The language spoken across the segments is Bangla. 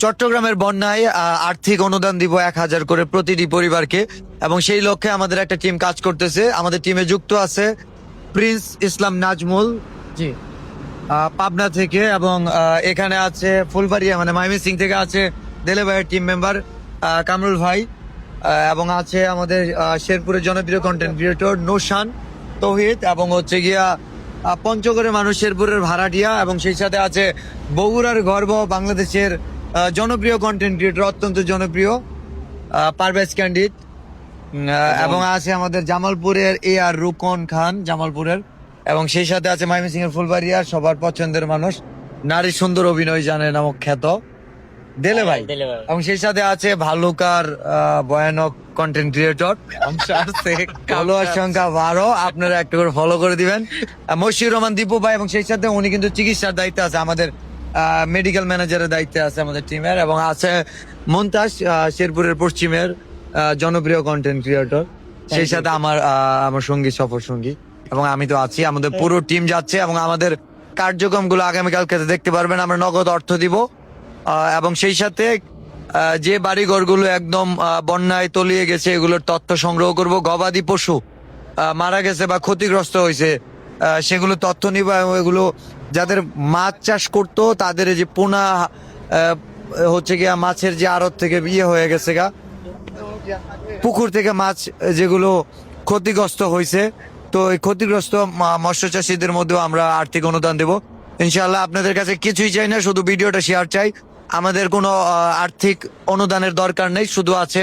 চট্টগ্রামের বন্যায় আর্থিক অনুদান দিব 1000 করে প্রতিটি পরিবারকে, এবং সেই লক্ষ্যে আমাদের একটা টিম কাজ করতেছে। আমাদের টিমে যুক্ত আছে প্রিন্স ইসলাম নাজমুল জি। পাবনা থেকে, এবং এখানে আছে ফুলবাড়িয়া মানে ময়মনসিংহ থেকে আছে দেলে ভাইয়ের টিম মেম্বার কামরুল ভাই, এবং আছে আমাদের শেরপুরের জনপ্রিয় কন্টেন্ট ক্রিয়েটর নোশান তৌহিদ, এবং হচ্ছে গিয়া পঞ্চগড়ের মানুষ শেরপুরের ভাড়াটিয়া, এবং সেই সাথে আছে বগুড়ার গর্ব বাংলাদেশের জনপ্রিয় কন্টেন্ট ক্রিয়েটর, অত্যন্ত জনপ্রিয় পারভেজ ক্যান্ডিড, এবং আছে আমাদের জামালপুরের আর রুকন খান জামালপুরের, এবং সেই সাথে আছে ময়মনসিংহ এর ফুলবাড়িয়ার সবার পছন্দের মানুষ, নারী সুন্দর অভিনয় জানে নামক খ্যাত দেলে ভাই, এবং সেই সাথে আছে ভালুকার ভয়ানক কন্টেন্ট ক্রিয়েটর ফলোয়ার সংখ্যা 12, আপনারা একটা করে ফলো করে দিবেন, মশিউর রহমান দীপু ভাই, এবং সেই সাথে উনি কিন্তু চিকিৎসার দায়িত্বে আছে, আমাদের মেডিকেল ম্যানেজারের দায়িত্বে আছে আমাদের টিমের, এবং আছে মুনতাজ শেরপুরের পশ্চিমের জনপ্রিয় কন্টেন্ট ক্রিয়েটর, সেই সাথে আমার সঙ্গী সফর সঙ্গী, এবং আমি তো আছি। আমাদের পুরো টিম যাচ্ছে, এবং আমাদের কার্যক্রমগুলো আগামীকালকে দেখতে পারবেন। আমরা নগদ অর্থ দিব, এবং সেই সাথে যে বাড়িঘরগুলো একদম বন্যায় তলিয়ে গেছে এগুলোর তথ্য সংগ্রহ করব। গবাদি পশু মারা গেছে বা ক্ষতিগ্রস্ত হয়েছে সেগুলো তথ্য নিব, এবং এগুলো যাদের মাছ চাষ করতো তাদের এই যে পোনা হচ্ছে গিয়া মাছের যে আড়ত থেকে বিয়ে হয়ে গেছে গা, পুকুর থেকে মাছ যেগুলো ক্ষতিগ্রস্ত হয়েছে, তো এই ক্ষতিগ্রস্ত মৎস্য চাষীদের মধ্যেও আমরা আর্থিক অনুদান দেব ইনশাআল্লাহ। আপনাদের কাছে কিছুই চাই না, শুধু ভিডিওটা শেয়ার চাই। আমাদের কোনো আর্থিক অনুদানের দরকার নেই, শুধু আছে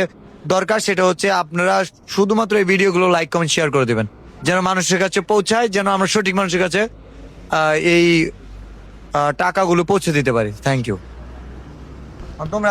দরকার সেটা হচ্ছে আপনারা শুধুমাত্র এই ভিডিওগুলো লাইক কমেন্ট শেয়ার করে দেবেন, যেন মানুষের কাছে পৌঁছায়, যেন আমরা সঠিক মানুষের কাছে এই টাকাগুলো পৌঁছে দিতে পারি। Thank you. তোমরা